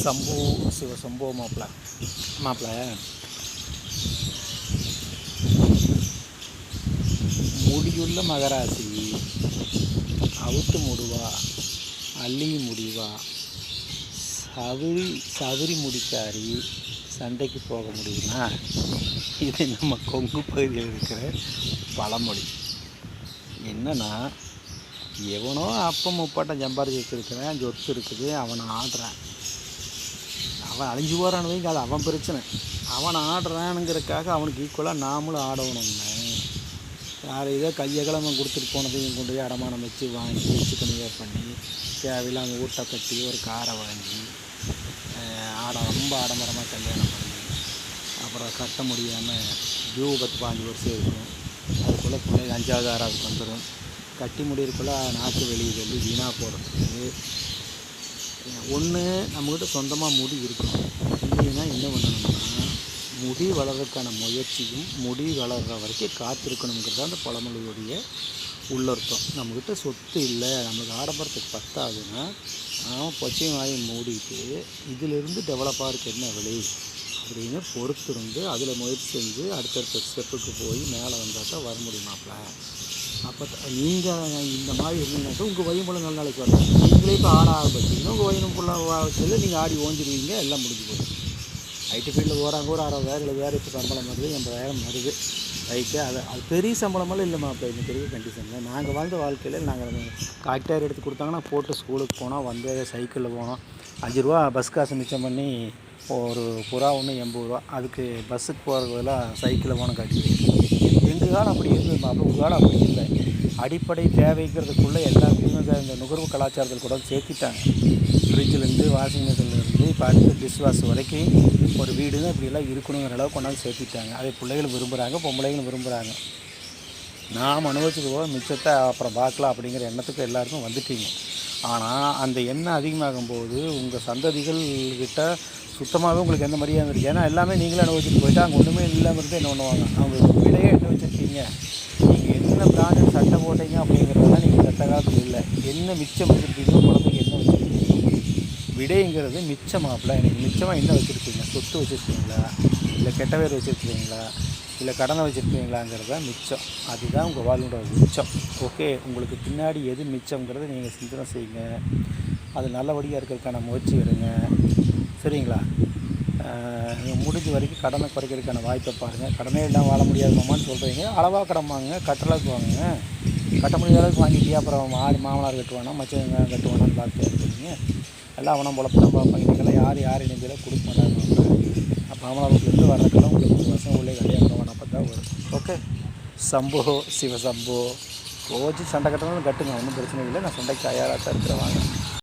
சம்போ சிவசம்போ மாப்பிள்ள முடியுள்ள மகராசி அவுத்து முடுவா அள்ளி முடிவா சவுரி முடிக்காரி சண்டைக்கு போக முடியுமா? இது நம்ம கொங்கு பகுதியில் இருக்கிற பழமொழி. என்னன்னா, எவனோ அப்போ முப்பாட்டம் சம்பாரிச்சு வச்சுருக்கிறேன், சொத்து இருக்குது, அவனை ஆடுறான், அவன் அழிஞ்சு போகிறான்னு வைங்க, அது அவன் பிரச்சனை. அவன் ஆடுறானுங்கிறதுக்காக அவனுக்கு ஈக்குவலாக நாமளும் ஆடணும்னு யார் இதோ கையகலமாக கொடுத்துட்டு போனதையும் கொண்டு போய் அடமானம் வச்சு வாங்கி வச்சு கன்னியாக பண்ணி தேவையில்லாமல் ஊட்ட கட்டி ஒரு காரை வாங்கி ரொம்ப ஆடம்பரமாக கல்யாணம் பண்ணி அப்புறம் கட்ட முடியாமல் 10-15 வருஷம் இருக்கும். அதுக்குள்ளே பிள்ளைங்க 5வது 6வது வந்துடும். கட்டி முடியறதுக்குள்ளே நாக்கு வெளியே வெளி வீணாக போகிறதுக்கு ஒன்று நம்மக்கிட்ட சொந்தமாக முடி இருக்கணும். இல்லைன்னா என்ன பண்ணணும்னா, முடி வளர்கிறதுக்கான முயற்சியும் முடி வளர்கிற வரைக்கும் காத்திருக்கணுங்கிறது அந்த பழமொழியுடைய உள்ளர்த்தம். நம்மக்கிட்ட சொத்து இல்லை, நம்மளுக்கு ஆடம்பரத்துக்கு பத்தாதுன்னா நாம் பச்சையும் வாயை மூடிட்டு இதிலிருந்து டெவலப்பாக இருக்க என்ன விலை அப்படின்னு பொறுத்திருந்து அதில் முயற்சி செஞ்சு அடுத்தடுத்த ஸ்டெப்புக்கு போய் மேலே வந்தால் தான் வர முடியுமாப்ல. அப்போ நீங்கள் இந்த மாதிரி இருந்தீங்கன்னாக்கா உங்கள் வயம்புள்ள நல்ல நாளைக்கு வரலாம். நீங்களே இப்போ ஆட ஆரம்பிச்சிங்கன்னா உங்கள் வயனும் ஃபுல்லாக நீங்கள் ஆடி ஓஞ்சிடுவீங்க, எல்லாம் முடிஞ்சு போகும். ஐடி ஃபீல்டில் போகிறாங்க, ஒரு 60,000 வேறு இப்போ சம்பளம் வருது, 80,000 வருது. ரைட்டு, அது பெரிய சம்பளமெல்லாம் இல்லைம்மா. இப்போ இந்த பெரிய கண்டிஷனில் நாங்கள் வாழ்ந்த வாழ்க்கையில் நாங்கள் காக்டார் எடுத்து கொடுத்தாங்கன்னா போட்டு ஸ்கூலுக்கு போனோம், வந்து சைக்கிளில் போனோம். 5 ரூபா பஸ் காசு மிச்சம் பண்ணி ஒரு புறா ஒன்று 80 ரூபா, அதுக்கு பஸ்ஸுக்கு போகிறதெல்லாம் சைக்கிளில் போன காட்டி. எங்கள் காலம் அப்படி இருந்தது மாப்பிள்ள, உங்கள் காலம் அப்படி இல்லை. அடிப்படை தேவைக்கிறதுக்குள்ளே எல்லாத்தையுமே இந்த நுகர்வு கலாச்சாரத்தில் கூட சேர்த்திட்டாங்க. ஃப்ரிட்ஜிலேருந்து வாஷிங் மிஷின்லேருந்து இப்போ அடுத்து டிஷ் வாஷ் வரைக்கும் ஒரு வீடு தான் இப்படியெல்லாம் இருக்கணுங்கிற அளவுக்கு கொண்டாந்து சேர்த்திட்டாங்க. அதை பிள்ளைகளும் விரும்புகிறாங்க, பொம்பளைகளும் விரும்புகிறாங்க. நாம் அனுபவிச்சுக்கு போக மிச்சத்தை அப்புறம் பார்க்கலாம் அப்படிங்கிற எண்ணத்துக்கு எல்லாருக்கும் வந்துட்டீங்க. ஆனால் அந்த எண்ணம் அதிகமாகும் போது உங்கள் சந்ததிகள்கிட்ட சுத்தமாகவே உங்களுக்கு எந்த மரியாதை இருக்குது. ஏன்னா எல்லாமே நீங்களே அனுபவிச்சுட்டு போயிட்டா அங்கே ஒன்றுமே இல்லாமல் இருந்து என்ன பண்ணுவாங்க, அவங்க விலையே என்ன வச்சுருக்கீங்க, நீங்கள் என்ன பிராண்டட் சட்டை போட்டீங்க அப்படிங்கிறதெல்லாம் நீங்கள் சட்ட காலத்தில் இல்லை. என்ன மிச்சம் வச்சுருக்கீங்களோ குழந்தைக்கு என்ன வச்சுருக்கீங்க, விடைங்கிறது மிச்சமாப்பில். எனக்கு மிச்சமாக என்ன வச்சுருக்கீங்க, சொத்து வச்சுருக்கீங்களா, இல்லை கெட்ட பேர் வச்சுருக்கீங்களா, இல்லை கடனை வச்சுருக்கீங்களாங்கிறது தான் மிச்சம். அதுதான் உங்கள் வாழ்வோட மிச்சம். ஓகே, உங்களுக்கு பின்னாடி எது மிச்சங்கிறத நீங்கள் சிந்தனை செய்யுங்க. அது நல்லபடியாக இருக்கிறதுக்கான முயற்சி எடுங்க, சரிங்களா? முடிஞ்ச வரைக்கும் கடனை குறைக்கிறதுக்கான வாய்ப்பை பாருங்கள். கடனே இல்லாமல் வாழ முடியாதுமான்னு சொல்கிறீங்க, அளவாக கடன் வாங்குங்க, கட்டளவுக்கு வாங்குங்க. கட்ட முடியாத அளவுக்கு வாங்கிட்டு அப்புறம் மாமனார் கட்டுவானா மச்சம் கட்டுவானான்னு பார்த்து இருக்கிறீங்க. எல்லாம் அவனை பொழப்பதான் பார்ப்பாங்க. இன்றைக்கெல்லாம் யார் இணைஞ்சில் கொடுக்க மாட்டாங்க. மாமனார் வீட்டிலேருந்து வர்றதுக்கெல்லாம் உங்களுக்கு 1 வருஷம் உள்ளே கல்யாணம் பண்ண பார்த்தா வரும். ஓகே, சம்போ சிவசம்போ கோச்சு சண்டை கட்டணும் கட்டுங்க, ஒன்றும் பிரச்சனை இல்லை. நான் சண்டைக்கு தயாராக தான் இருக்கிறேன், வாங்க.